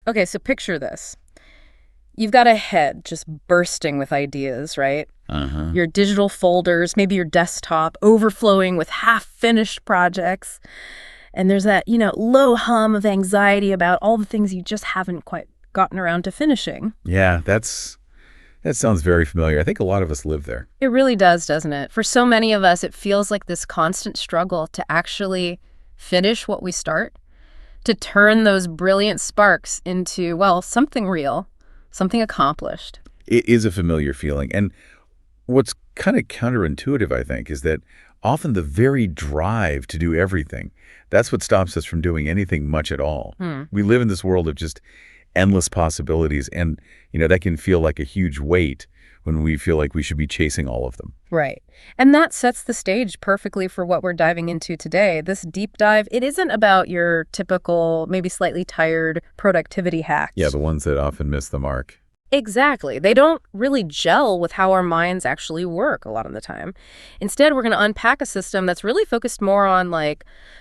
Okay, so picture this. You've got a head just bursting with ideas, right? Uh-huh. Your digital folders, maybe your desktop, overflowing with half-finished projects. And there's that, low hum of anxiety about all the things you just haven't quite gotten around to finishing. Yeah, that sounds very familiar. I think a lot of us live there. It really does, doesn't it? For so many of us, it feels like this constant struggle to actually finish what we start, to turn those brilliant sparks into, well, something real, something accomplished. It is a familiar feeling. And what's kind of counterintuitive, I think, is that often the very drive to do everything, that's what stops us from doing anything much at all. We live in this world of just endless possibilities, and that can feel like a huge weight when we feel like we should be chasing all of them. Right. And that sets the stage perfectly for what we're diving into today. This deep dive, it isn't about your typical, maybe slightly tired productivity hacks. Yeah, the ones that often miss the mark. Exactly. They don't really gel with how our minds actually work a lot of the time. Instead, we're going to unpack a system that's really focused more on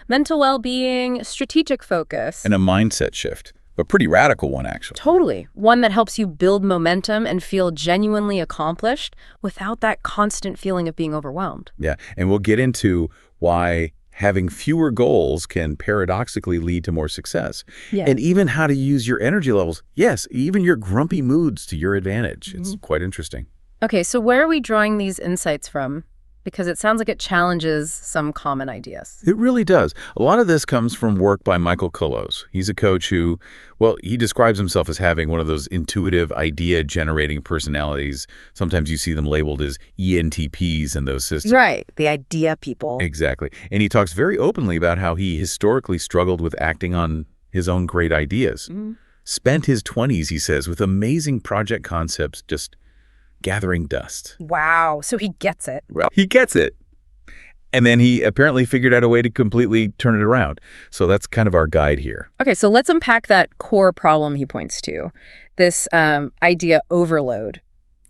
mental well-being, strategic focus. And a mindset shift. A pretty radical one, actually. Totally. One that helps you build momentum and feel genuinely accomplished without that constant feeling of being overwhelmed. Yeah, and we'll get into why having fewer goals can paradoxically lead to more success. Yeah. And even how to use your energy levels, yes, even your grumpy moods to your advantage. It's quite interesting. Okay, so where are we drawing these insights from? Because it sounds like it challenges some common ideas. It really does. A lot of this comes from work by Michael Kolos. He's a coach who, he describes himself as having one of those intuitive idea-generating personalities. Sometimes you see them labeled as ENTPs in those systems. Right, the idea people. Exactly. And he talks very openly about how he historically struggled with acting on his own great ideas. Spent his 20s, he says, with amazing project concepts just gathering dust. Wow, so he gets it. Well, he gets it. And then he apparently figured out a way to completely turn it around. So that's kind of our guide here. Okay, so let's unpack that core problem he points to, this idea overload.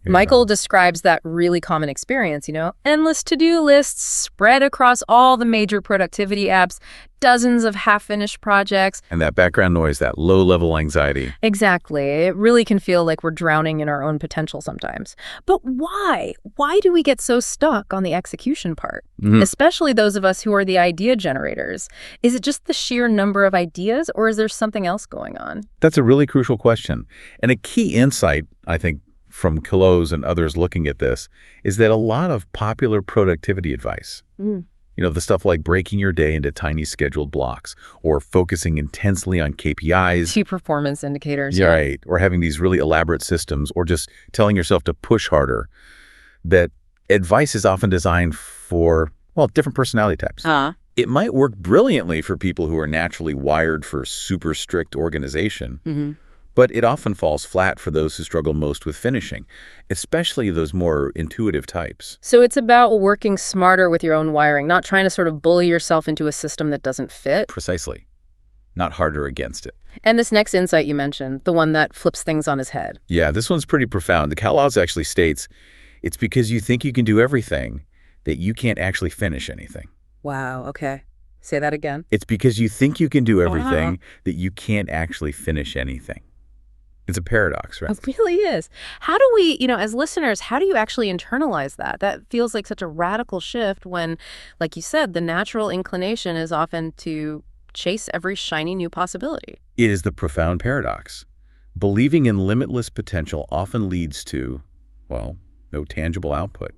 Michael describes that really common experience, endless to-do lists spread across all the major productivity apps, dozens of half-finished projects. And that background noise, that low-level anxiety. Exactly. It really can feel like we're drowning in our own potential sometimes. But why? Why do we get so stuck on the execution part? Especially those of us who are the idea generators. Is it just the sheer number of ideas, or is there something else going on? That's a really crucial question. And a key insight, I think, from Kolos and others looking at this, is that a lot of popular productivity advice, the stuff like breaking your day into tiny scheduled blocks or focusing intensely on KPIs. Key performance indicators. Yeah, right. Or having these really elaborate systems or just telling yourself to push harder. That advice is often designed for, different personality types. It might work brilliantly for people who are naturally wired for super strict organization. But it often falls flat for those who struggle most with finishing, especially those more intuitive types. So it's about working smarter with your own wiring, not trying to sort of bully yourself into a system that doesn't fit. Precisely. Not harder against it. And this next insight you mentioned, the one that flips things on his head. Yeah, this one's pretty profound. The Kolos actually states, it's because you think you can do everything that you can't actually finish anything. Wow, okay. Say that again. It's because you think you can do everything that you can't actually finish anything. It's a paradox, right? It really is. How do we, as listeners, how do you actually internalize that? That feels like such a radical shift when, like you said, the natural inclination is often to chase every shiny new possibility. It is the profound paradox. Believing in limitless potential often leads to, no tangible output,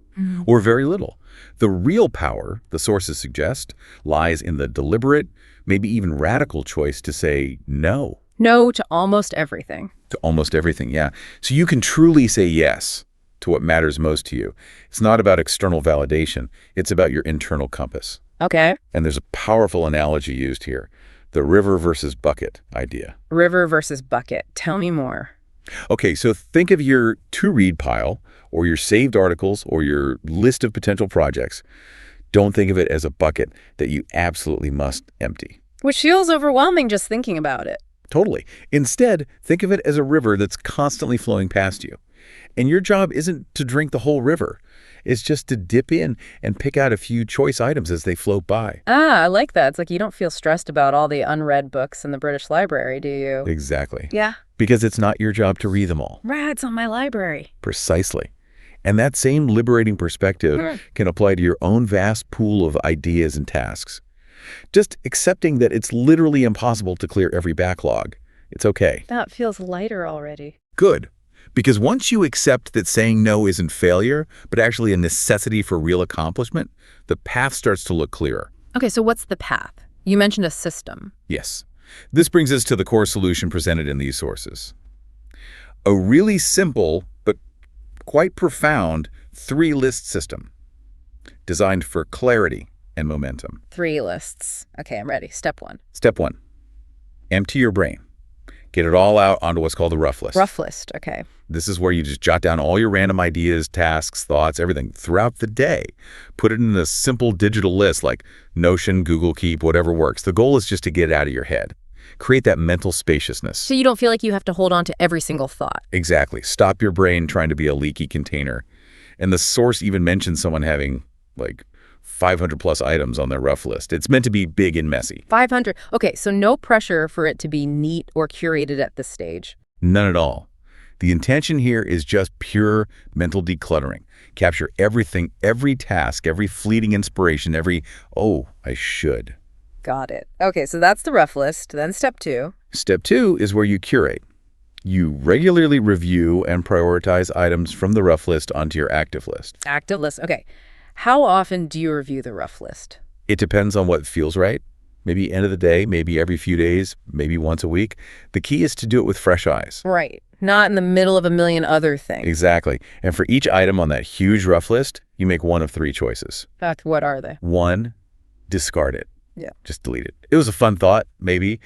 or very little. The real power, the sources suggest, lies in the deliberate, maybe even radical choice to say no. No to almost everything. To almost everything, yeah. So you can truly say yes to what matters most to you. It's not about external validation. It's about your internal compass. Okay. And there's a powerful analogy used here, the river versus bucket idea. River versus bucket. Tell me more. Okay, so think of your to-read pile or your saved articles or your list of potential projects. Don't think of it as a bucket that you absolutely must empty. Which feels overwhelming just thinking about it. Totally. Instead, think of it as a river that's constantly flowing past you. And your job isn't to drink the whole river. It's just to dip in and pick out a few choice items as they float by. Ah, I like that. It's like you don't feel stressed about all the unread books in the British Library, do you? Exactly. Yeah. Because it's not your job to read them all. Rats on my library. Precisely. And that same liberating perspective can apply to your own vast pool of ideas and tasks. Just accepting that it's literally impossible to clear every backlog. It's okay. That feels lighter already. Good. Because once you accept that saying no isn't failure, but actually a necessity for real accomplishment, the path starts to look clearer. Okay, so what's the path? You mentioned a system. Yes. This brings us to the core solution presented in these sources. A really simple, but quite profound, 3-list system designed for clarity and momentum. 3 lists. Okay, I'm ready. Step 1. Step 1. Empty your brain. Get it all out onto what's called the rough list. Rough list, okay. This is where you just jot down all your random ideas, tasks, thoughts, everything throughout the day. Put it in a simple digital list like Notion, Google Keep, whatever works. The goal is just to get it out of your head. Create that mental spaciousness. So you don't feel like you have to hold on to every single thought. Exactly. Stop your brain trying to be a leaky container. And the source even mentions someone having like 500 plus items on their rough list. It's meant to be big and messy. 500. Okay, so no pressure for it to be neat or curated at this stage. None at all. The intention here is just pure mental decluttering. Capture everything, every task, every fleeting inspiration, every, oh, I should. Got it. Okay, so that's the rough list. Then step 2. Step 2 is where you curate. You regularly review and prioritize items from the rough list onto your active list. Active list. Okay. How often do you review the rough list? It depends on what feels right. Maybe end of the day, maybe every few days, maybe once a week. The key is to do it with fresh eyes. Right. Not in the middle of a million other things. Exactly. And for each item on that huge rough list, you make one of 3 choices. In fact, what are they? 1, discard it. Yeah. Just delete it. It was a fun thought, maybe,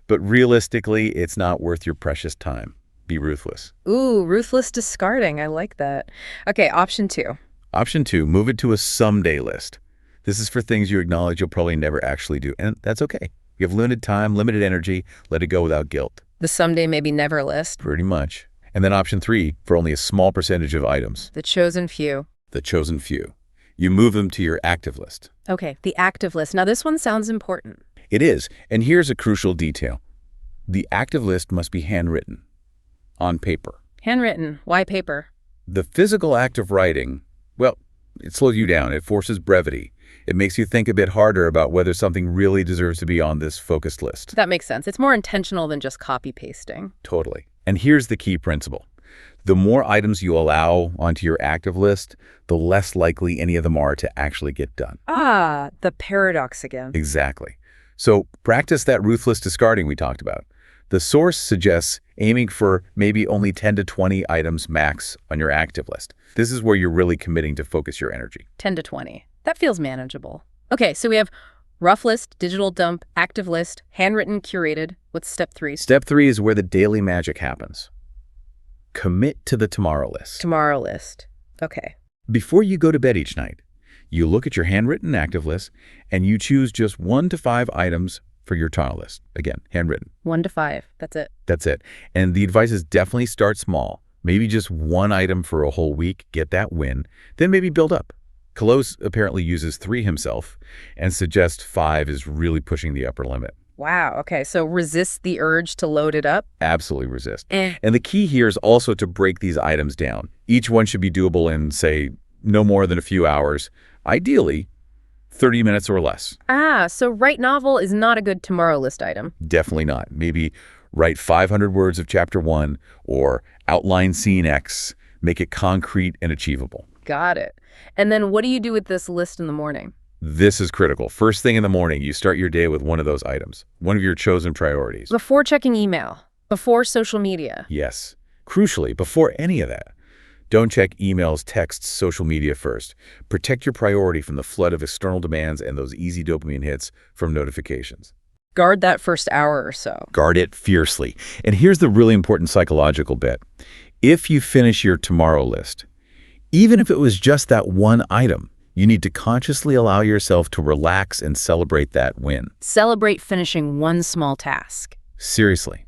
but realistically, it's not worth your precious time. Be ruthless. Ooh, ruthless discarding. I like that. Okay, option 2. Option 2, move it to a someday list. This is for things you acknowledge you'll probably never actually do, and that's okay. You have limited time, limited energy, let it go without guilt. The someday maybe never list. Pretty much. And then option 3, for only a small percentage of items. The chosen few. The chosen few. You move them to your active list. Okay, the active list. Now this one sounds important. It is, and here's a crucial detail. The active list must be handwritten, on paper. Handwritten. Why paper? The physical act of writing, well, it slows you down. It forces brevity. It makes you think a bit harder about whether something really deserves to be on this focused list. That makes sense. It's more intentional than just copy-pasting. Totally. And here's the key principle. The more items you allow onto your active list, the less likely any of them are to actually get done. Ah, the paradox again. Exactly. So practice that ruthless discarding we talked about. The source suggests aiming for maybe only 10 to 20 items max on your active list. This is where you're really committing to focus your energy. 10 to 20. That feels manageable. Okay, so we have rough list, digital dump, active list, handwritten, curated. What's step 3? Step 3 is where the daily magic happens. Commit to the tomorrow list. Tomorrow list. Okay. Before you go to bed each night, you look at your handwritten active list and you choose just 1 to 5 items for your tomorrow list. Again, handwritten. 1 to 5. That's it. That's it. And the advice is definitely start small. Maybe just 1 item for a whole week, get that win, then maybe build up. Close apparently uses 3 himself and suggests 5 is really pushing the upper limit. Wow. Okay, so resist the urge to load it up? Absolutely resist. And the key here is also to break these items down. Each one should be doable in, say, no more than a few hours. Ideally, 30 minutes or less. Ah, so write novel is not a good tomorrow list item. Definitely not. Maybe write 500 words of chapter 1 or outline scene X. Make it concrete and achievable. Got it. And then what do you do with this list in the morning? This is critical. First thing in the morning, you start your day with one of those items, one of your chosen priorities. Before checking email, before social media. Yes. Crucially, before any of that, don't check emails, texts, social media first. Protect your priority from the flood of external demands and those easy dopamine hits from notifications. Guard that first hour or so. Guard it fiercely. And here's the really important psychological bit. If you finish your tomorrow list, even if it was just that one item, you need to consciously allow yourself to relax and celebrate that win. Celebrate finishing one small task. Seriously.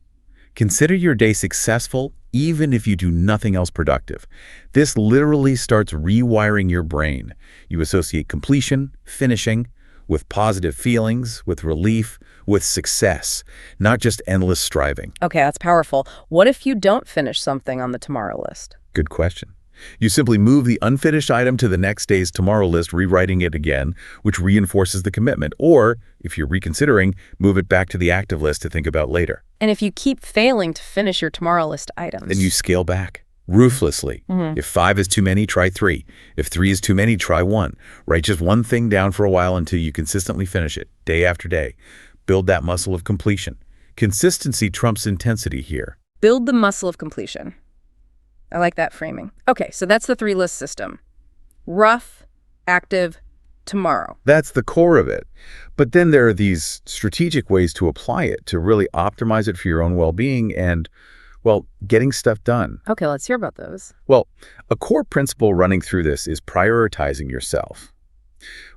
Consider your day successful even if you do nothing else productive. This literally starts rewiring your brain. You associate completion, finishing, with positive feelings, with relief, with success, not just endless striving. Okay, that's powerful. What if you don't finish something on the tomorrow list? Good question. You simply move the unfinished item to the next day's tomorrow list, rewriting it again, which reinforces the commitment. Or, if you're reconsidering, move it back to the active list to think about later. And if you keep failing to finish your tomorrow list items, Then you scale back, ruthlessly. If 5 is too many, try 3. If 3 is too many, try 1. Write just one thing down for a while until you consistently finish it, day after day. Build that muscle of completion. Consistency trumps intensity here. build the muscle of completion. I like that framing. Okay, so that's the 3-list system. Rough, active, tomorrow. That's the core of it. But then there are these strategic ways to apply it, to really optimize it for your own well-being and, well, getting stuff done. Okay, let's hear about those. Well, a core principle running through this is prioritizing yourself,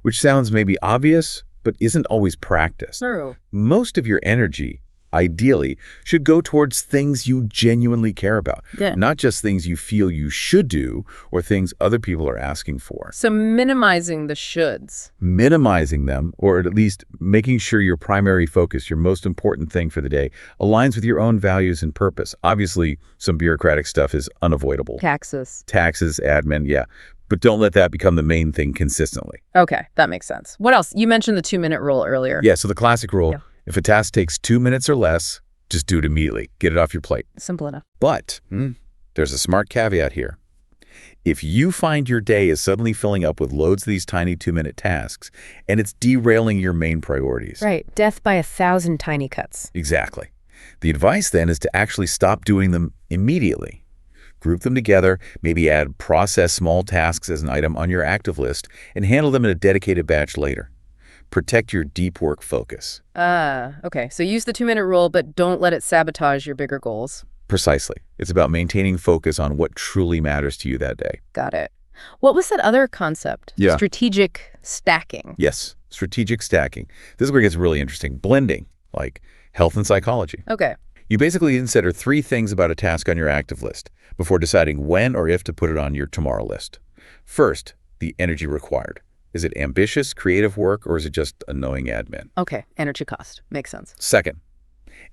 which sounds maybe obvious, but isn't always practiced. True. Most of your energy, ideally, should go towards things you genuinely care about, not just things you feel you should do or things other people are asking for. So minimizing the shoulds. Minimizing them, or at least making sure your primary focus, your most important thing for the day, aligns with your own values and purpose. Obviously, some bureaucratic stuff is unavoidable. Taxes, admin, yeah. But don't let that become the main thing consistently. Okay, that makes sense. What else? You mentioned the 2-minute rule earlier. Yeah, so the classic rule, if a task takes 2 minutes or less, just do it immediately. Get it off your plate. Simple enough. But there's a smart caveat here. If you find your day is suddenly filling up with loads of these tiny 2-minute tasks, and it's derailing your main priorities. Right, death by 1,000 tiny cuts. Exactly. The advice then is to actually stop doing them immediately. Group them together, maybe add process small tasks as an item on your active list, and handle them in a dedicated batch later. Protect your deep work focus. Okay. So use the 2-minute rule, but don't let it sabotage your bigger goals. Precisely. It's about maintaining focus on what truly matters to you that day. Got it. What was that other concept? Yeah. Strategic stacking. Yes, strategic stacking. This is where it gets really interesting. Blending, like health and psychology. Okay. You basically consider 3 things about a task on your active list before deciding when or if to put it on your tomorrow list. First, the energy required. Is it ambitious, creative work, or is it just annoying admin? Okay, energy cost. Makes sense. Second,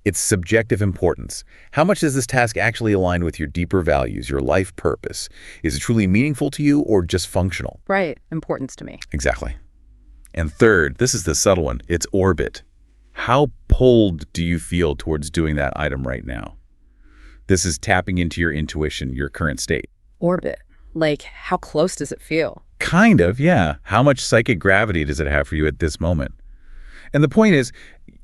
its subjective importance. How much does this task actually align with your deeper values, your life purpose? Is it truly meaningful to you or just functional? Right, importance to me. Exactly. And third, this is the subtle one, its orbit. How pulled do you feel towards doing that item right now? This is tapping into your intuition, your current state. Orbit. Like, how close does it feel? Kind of, yeah. How much psychic gravity does it have for you at this moment? And the point is,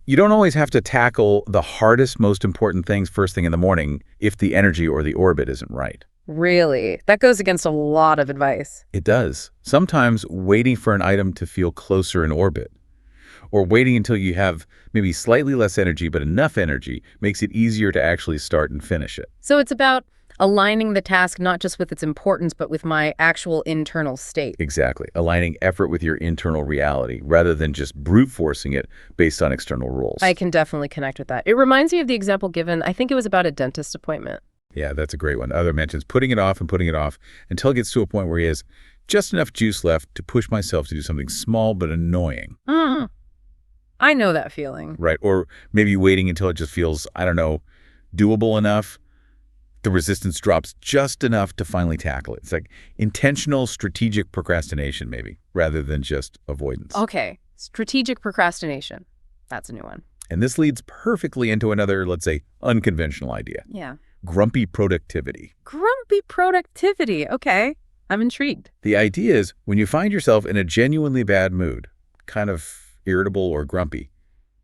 you don't always have to tackle the hardest, most important things first thing in the morning if the energy or the orbit isn't right. Really? That goes against a lot of advice. It does. Sometimes waiting for an item to feel closer in orbit, or waiting until you have maybe slightly less energy but enough energy, makes it easier to actually start and finish it. So it's about aligning the task not just with its importance, but with my actual internal state. Exactly. Aligning effort with your internal reality rather than just brute forcing it based on external rules. I can definitely connect with that. It reminds me of the example given, I think it was about a dentist appointment. Yeah, that's a great one. Other mentions putting it off until it gets to a point where he has just enough juice left to push myself to do something small but annoying. I know that feeling. Right. Or maybe waiting until it just feels, I don't know, doable enough. The resistance drops just enough to finally tackle it. It's like intentional, strategic procrastination, maybe, rather than just avoidance. Okay. Strategic procrastination. That's a new one. And this leads perfectly into another, let's say, unconventional idea. Yeah. Grumpy productivity. Grumpy productivity. Okay. I'm intrigued. The idea is when you find yourself in a genuinely bad mood, kind of irritable or grumpy,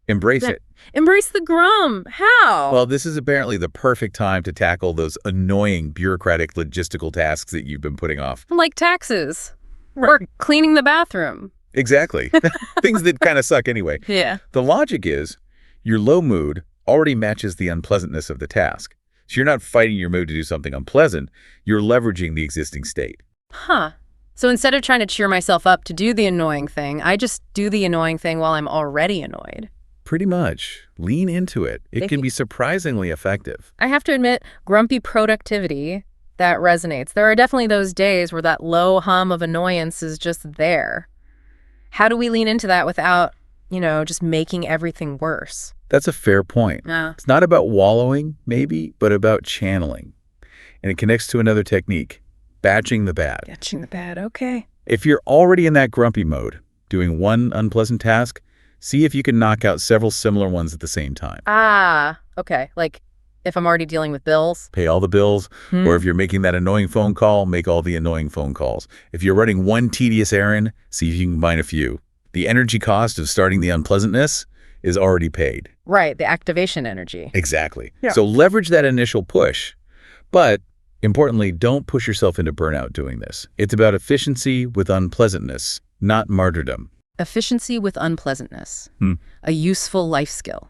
embrace it. Embrace the grum. How? Well, this is apparently the perfect time to tackle those annoying bureaucratic logistical tasks that you've been putting off. Like taxes. Or cleaning the bathroom. Exactly. Things that kind of suck anyway. Yeah. The logic is your low mood already matches the unpleasantness of the task. So you're not fighting your mood to do something unpleasant. You're leveraging the existing state. Huh. So instead of trying to cheer myself up to do the annoying thing, I just do the annoying thing while I'm already annoyed. Pretty much. Lean into it. It can be surprisingly effective. I have to admit, grumpy productivity, that resonates. There are definitely those days where that low hum of annoyance is just there. How do we lean into that without, just making everything worse? That's a fair point. Yeah. It's not about wallowing, maybe, but about channeling. And it connects to another technique, batching the bad. Batching the bad, okay. If you're already in that grumpy mode, doing one unpleasant task, see if you can knock out several similar ones at the same time. Ah, okay. Like if I'm already dealing with bills. Pay all the bills, or if you're making that annoying phone call, make all the annoying phone calls. If you're running one tedious errand, see if you can combine a few. The energy cost of starting the unpleasantness is already paid. Right, the activation energy. Exactly. Yeah. So leverage that initial push. But importantly, don't push yourself into burnout doing this. It's about efficiency with unpleasantness, not martyrdom. Efficiency with unpleasantness. A useful life skill.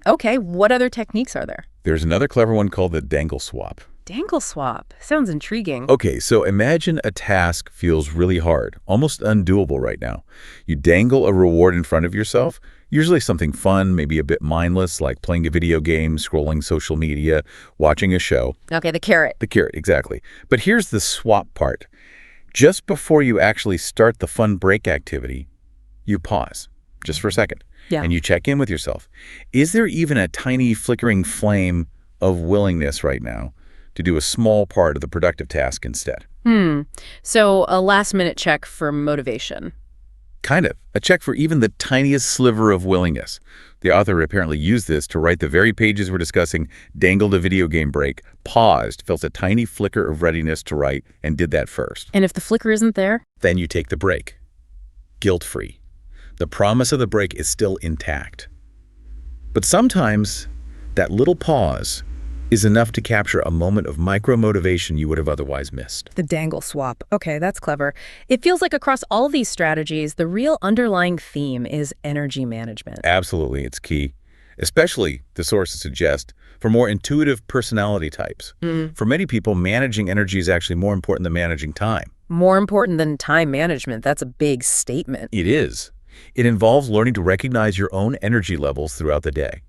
Okay, what other techniques are there? There's another clever one called the dangle swap. Dangle swap. Sounds intriguing. Okay, so imagine a task feels really hard, almost undoable right now. You dangle a reward in front of yourself, usually something fun, maybe a bit mindless, like playing a video game, scrolling social media, watching a show. Okay, the carrot. The carrot, exactly. But here's the swap part. Just before you actually start the fun break activity, you pause, just for a second, and you check in with yourself. Is there even a tiny flickering flame of willingness right now to do a small part of the productive task instead? So a last-minute check for motivation. Kind of. A check for even the tiniest sliver of willingness. The author apparently used this to write the very pages we're discussing, dangled a video game break, paused, felt a tiny flicker of readiness to write, and did that first. And if the flicker isn't there? Then you take the break. Guilt-free. The promise of the break is still intact. But sometimes that little pause is enough to capture a moment of micro-motivation you would have otherwise missed. The dangle swap. Okay, that's clever. It feels like across all these strategies, the real underlying theme is energy management. Absolutely, it's key. Especially, the sources suggest, for more intuitive personality types. For many people, managing energy is actually more important than managing time. More important than time management. That's a big statement. It is. It involves learning to recognize your own energy levels throughout the day.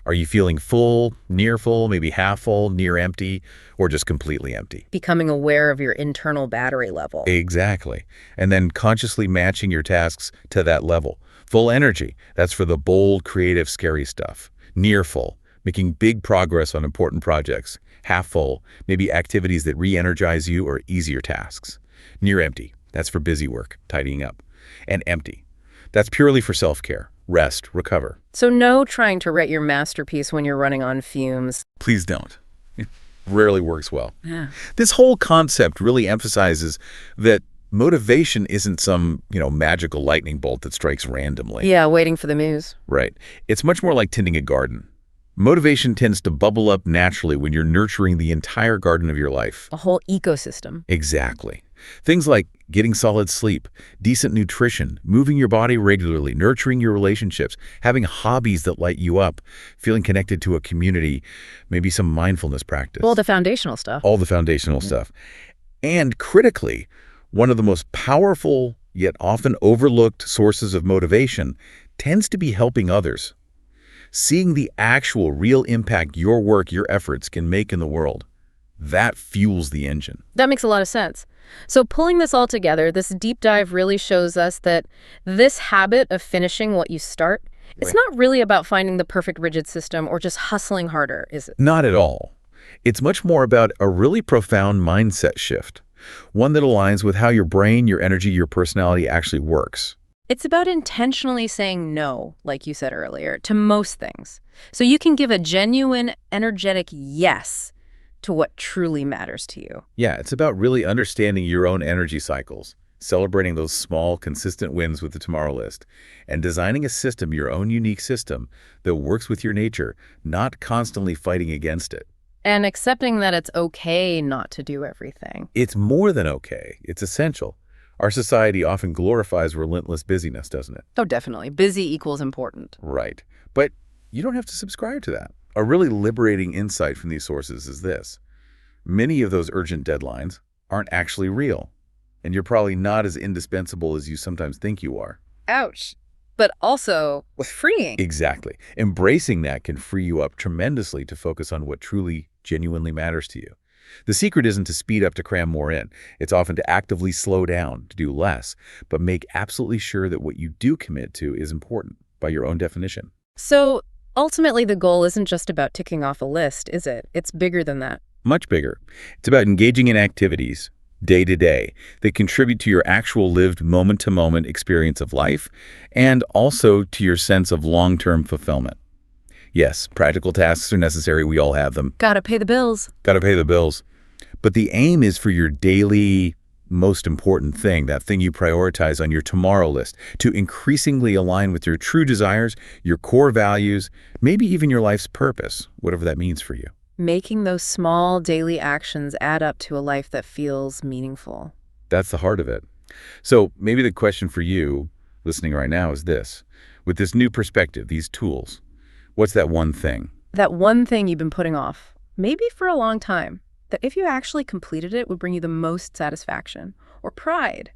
Are you feeling full, near full, maybe half full, near empty, or just completely empty? Becoming aware of your internal battery level. Exactly. And then consciously matching your tasks to that level. Full energy, that's for the bold, creative, scary stuff. Near full, making big progress on important projects. Half full, maybe activities that re-energize you or easier tasks. Near empty, that's for busy work, tidying up. And empty, that's purely for self-care. Rest, recover. So no trying to write your masterpiece when you're running on fumes. Please don't. It rarely works well. Yeah. This whole concept really emphasizes that motivation isn't some, magical lightning bolt that strikes randomly. Yeah, waiting for the muse. Right. It's much more like tending a garden. Motivation tends to bubble up naturally when you're nurturing the entire garden of your life. A whole ecosystem. Exactly. Things like getting solid sleep, decent nutrition, moving your body regularly, nurturing your relationships, having hobbies that light you up, feeling connected to a community, maybe some mindfulness practice. Well, the foundational stuff. All the foundational stuff. And critically, one of the most powerful yet often overlooked sources of motivation tends to be helping others. Seeing the actual real impact your work, your efforts can make in the world. That fuels the engine. That makes a lot of sense. So pulling this all together, this deep dive really shows us that this habit of finishing what you start, it's not really about finding the perfect rigid system or just hustling harder, is it? Not at all. It's much more about a really profound mindset shift, one that aligns with how your brain, your energy, your personality actually works. It's about intentionally saying no, like you said earlier, to most things. So you can give a genuine, energetic yes to what truly matters to you. Yeah, it's about really understanding your own energy cycles, celebrating those small, consistent wins with the tomorrow list, and designing a system, your own unique system, that works with your nature, not constantly fighting against it. And accepting that it's okay not to do everything. It's more than okay. It's essential. Our society often glorifies relentless busyness, doesn't it? Oh, definitely. Busy equals important. Right. But you don't have to subscribe to that. A really liberating insight from these sources is this. Many of those urgent deadlines aren't actually real, and you're probably not as indispensable as you sometimes think you are. Ouch. but also freeing. Exactly. Embracing that can free you up tremendously to focus on what truly, genuinely matters to you. The secret isn't to speed up to cram more in. It's often to actively slow down, to do less, but make absolutely sure that what you do commit to is important by your own definition. So ultimately, the goal isn't just about ticking off a list, is it? It's bigger than that. Much bigger. It's about engaging in activities, day to day, that contribute to your actual lived moment-to-moment experience of life and also to your sense of long-term fulfillment. Yes, practical tasks are necessary. We all have them. Gotta pay the bills. Gotta pay the bills. But the aim is for your daily, most important thing, that thing you prioritize on your tomorrow list, to increasingly align with your true desires, your core values, maybe even your life's purpose, whatever that means for you. Making those small daily actions add up to a life that feels meaningful. That's the heart of it. So maybe the question for you listening right now is this. With this new perspective, these tools, what's that one thing? That one thing you've been putting off, maybe for a long time, that if you actually completed it would bring you the most satisfaction, or pride,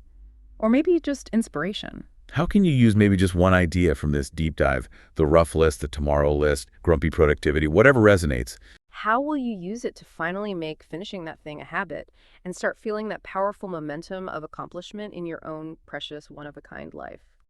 or maybe just inspiration. How can you use maybe just one idea from this deep dive, the rough list, the tomorrow list, grumpy productivity, whatever resonates? How will you use it to finally make finishing that thing a habit and start feeling that powerful momentum of accomplishment in your own precious one-of-a-kind life?